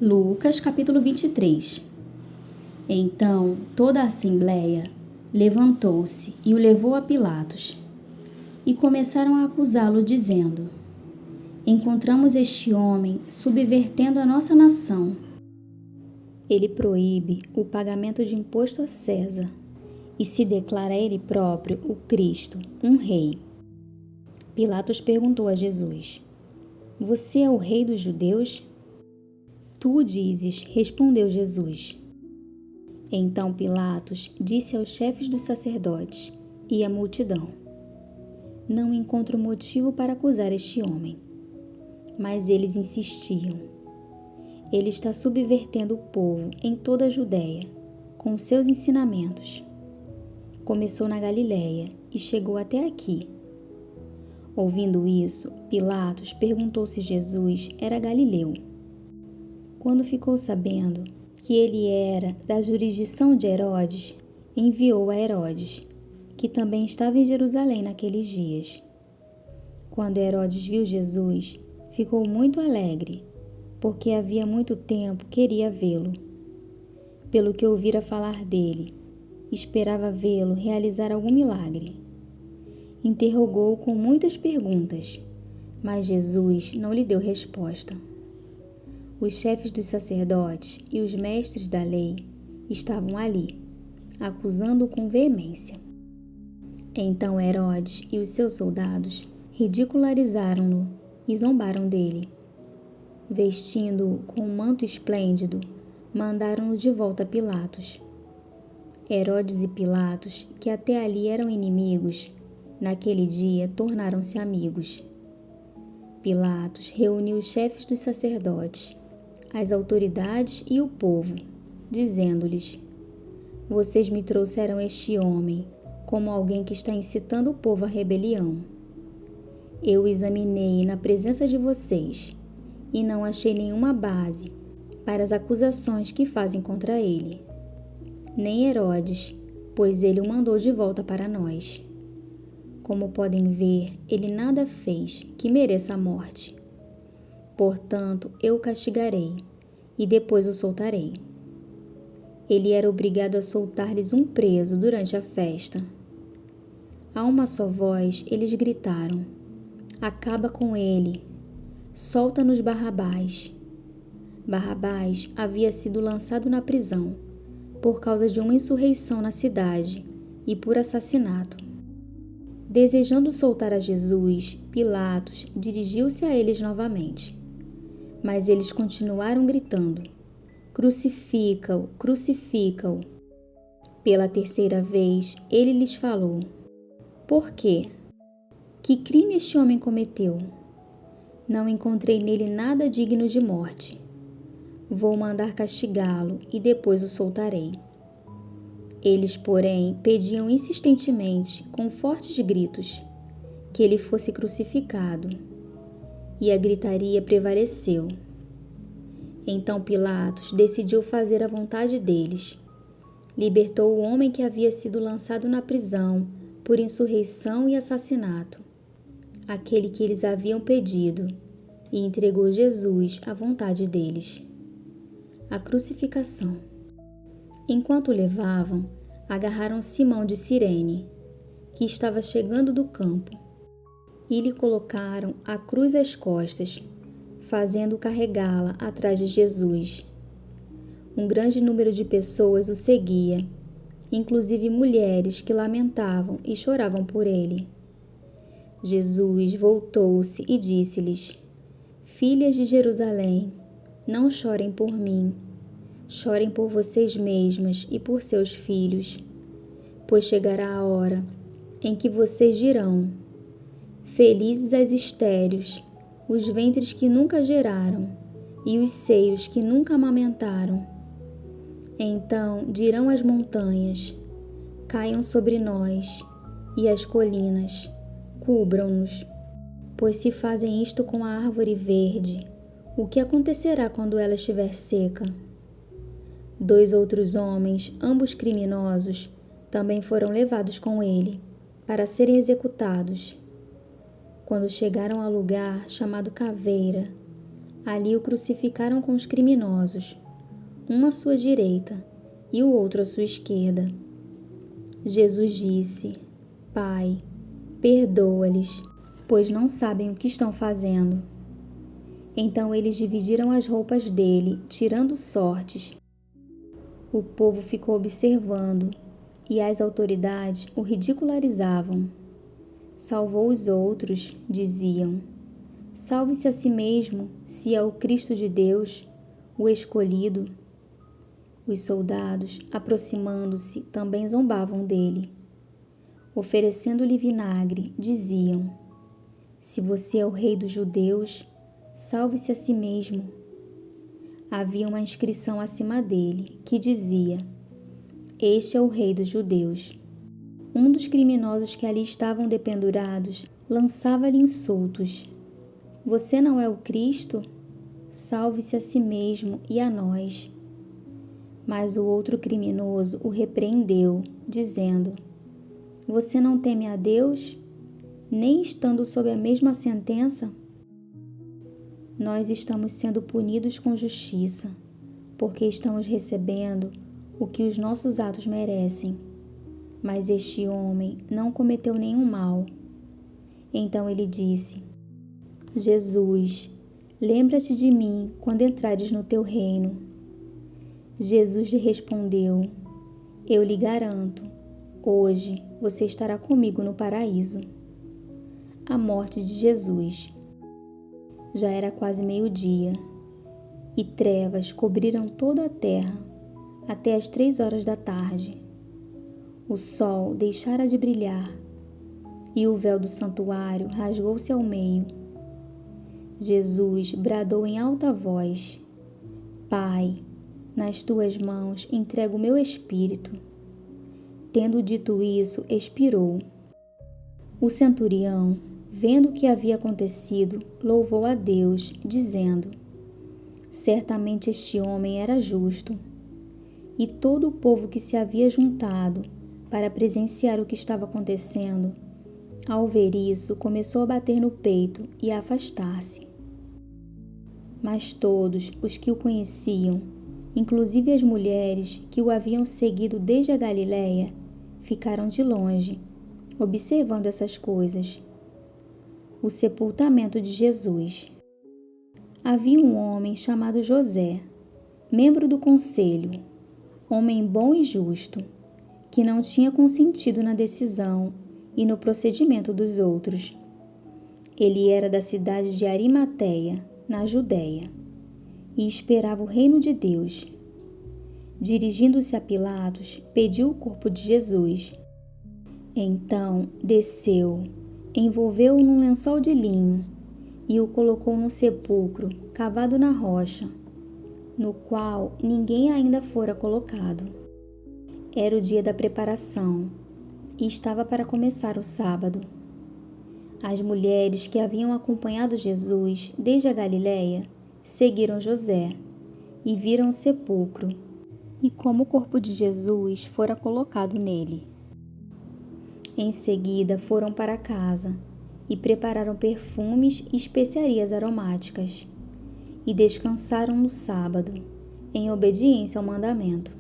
Lucas capítulo 23. Então toda a assembleia levantou-se e o levou a Pilatos. E começaram a acusá-lo, dizendo: Encontramos este homem subvertendo a nossa nação. Ele proíbe o pagamento de imposto a César e se declara ele próprio o Cristo, um rei. Pilatos perguntou a Jesus: Você é o rei dos judeus? Tu o dizes, respondeu Jesus. Então Pilatos disse aos chefes dos sacerdotes e à multidão: Não encontro motivo para acusar este homem. Mas eles insistiam: Ele está subvertendo o povo em toda a Judéia, com seus ensinamentos. Começou na Galiléia e chegou até aqui. Ouvindo isso, Pilatos perguntou se Jesus era galileu. Quando ficou sabendo que ele era da jurisdição de Herodes, enviou a Herodes, que também estava em Jerusalém naqueles dias. Quando Herodes viu Jesus, ficou muito alegre, porque havia muito tempo queria vê-lo. Pelo que ouvira falar dele, esperava vê-lo realizar algum milagre. Interrogou-o com muitas perguntas, mas Jesus não lhe deu resposta. Os chefes dos sacerdotes e os mestres da lei estavam ali, acusando-o com veemência. Então Herodes e os seus soldados ridicularizaram-no e zombaram dele. Vestindo-o com um manto esplêndido, mandaram-no de volta a Pilatos. Herodes e Pilatos, que até ali eram inimigos, naquele dia tornaram-se amigos. Pilatos reuniu os chefes dos sacerdotes, as autoridades e o povo, dizendo-lhes: Vocês me trouxeram este homem como alguém que está incitando o povo à rebelião. Eu o examinei na presença de vocês e não achei nenhuma base para as acusações que fazem contra ele. Nem Herodes, pois ele o mandou de volta para nós. Como podem ver, ele nada fez que mereça a morte. Portanto, eu o castigarei e depois o soltarei. Ele era obrigado a soltar-lhes um preso durante a festa. A uma só voz, eles gritaram: Acaba com ele! Solta-nos Barrabás! Barrabás havia sido lançado na prisão por causa de uma insurreição na cidade e por assassinato. Desejando soltar a Jesus, Pilatos dirigiu-se a eles novamente. Mas eles continuaram gritando: Crucifica-o, crucifica-o. Pela terceira vez, ele lhes falou: Por quê? Que crime este homem cometeu? Não encontrei nele nada digno de morte. Vou mandar castigá-lo e depois o soltarei. Eles, porém, pediam insistentemente, com fortes gritos, que ele fosse crucificado. E a gritaria prevaleceu. Então Pilatos decidiu fazer a vontade deles. Libertou o homem que havia sido lançado na prisão por insurreição e assassinato, aquele que eles haviam pedido, e entregou Jesus à vontade deles. A crucificação. Enquanto o levavam, agarraram Simão de Cirene, que estava chegando do campo, e lhe colocaram a cruz às costas, fazendo-o carregá-la atrás de Jesus. Um grande número de pessoas o seguia, inclusive mulheres que lamentavam e choravam por ele. Jesus voltou-se e disse-lhes: Filhas de Jerusalém, não chorem por mim, chorem por vocês mesmas e por seus filhos, pois chegará a hora em que vocês dirão: Felizes as estéreis, os ventres que nunca geraram e os seios que nunca amamentaram. Então dirão as montanhas: Caiam sobre nós, e as colinas: Cubram-nos. Pois se fazem isto com a árvore verde, o que acontecerá quando ela estiver seca? 2 outros homens, ambos criminosos, também foram levados com ele, para serem executados. Quando chegaram ao lugar chamado Caveira, Ali o crucificaram com os criminosos, um à sua direita e o outro à sua esquerda. Jesus disse: Pai, perdoa-lhes, pois não sabem o que estão fazendo. Então eles dividiram as roupas dele, tirando sortes. O povo ficou observando e as autoridades o ridicularizavam. Salvou os outros, diziam. Salve-se a si mesmo, se é o Cristo de Deus, o escolhido. Os soldados, aproximando-se, também zombavam dele. Oferecendo-lhe vinagre, diziam: Se você é o rei dos judeus, salve-se a si mesmo. Havia uma inscrição acima dele, que dizia: Este é o rei dos judeus. Um dos criminosos que ali estavam dependurados lançava-lhe insultos: Você não é o Cristo? Salve-se a si mesmo e a nós. Mas o outro criminoso o repreendeu, dizendo: Você não teme a Deus, nem estando sob a mesma sentença? Nós estamos sendo punidos com justiça, porque estamos recebendo o que os nossos atos merecem. Mas este homem não cometeu nenhum mal. Então ele disse: Jesus, lembra-te de mim quando entrares no teu reino. Jesus lhe respondeu: Eu lhe garanto, hoje você estará comigo no paraíso. A morte de Jesus. Já era quase meio-dia, e trevas cobriram toda a terra até as 3 horas da tarde. O sol deixara de brilhar, e o véu do santuário rasgou-se ao meio. Jesus bradou em alta voz: Pai, nas tuas mãos entrego o meu espírito. Tendo dito isso, expirou. O centurião, vendo o que havia acontecido, louvou a Deus, dizendo: Certamente este homem era justo. E todo o povo que se havia juntado para presenciar o que estava acontecendo, ao ver isso, começou a bater no peito e a afastar-se. Mas todos os que o conheciam, inclusive as mulheres que o haviam seguido desde a Galiléia, ficaram de longe, observando essas coisas. O sepultamento de Jesus. Havia um homem chamado José, membro do conselho, homem bom e justo, que não tinha consentido na decisão e no procedimento dos outros. Ele era da cidade de Arimateia, na Judéia, e esperava o reino de Deus. Dirigindo-se a Pilatos, pediu o corpo de Jesus. Então desceu, envolveu-o num lençol de linho e o colocou num sepulcro cavado na rocha, no qual ninguém ainda fora colocado. Era o dia da preparação e estava para começar o sábado. As mulheres que haviam acompanhado Jesus desde a Galiléia seguiram José e viram o sepulcro e como o corpo de Jesus fora colocado nele. Em seguida foram para casa e prepararam perfumes e especiarias aromáticas e descansaram no sábado, em obediência ao mandamento.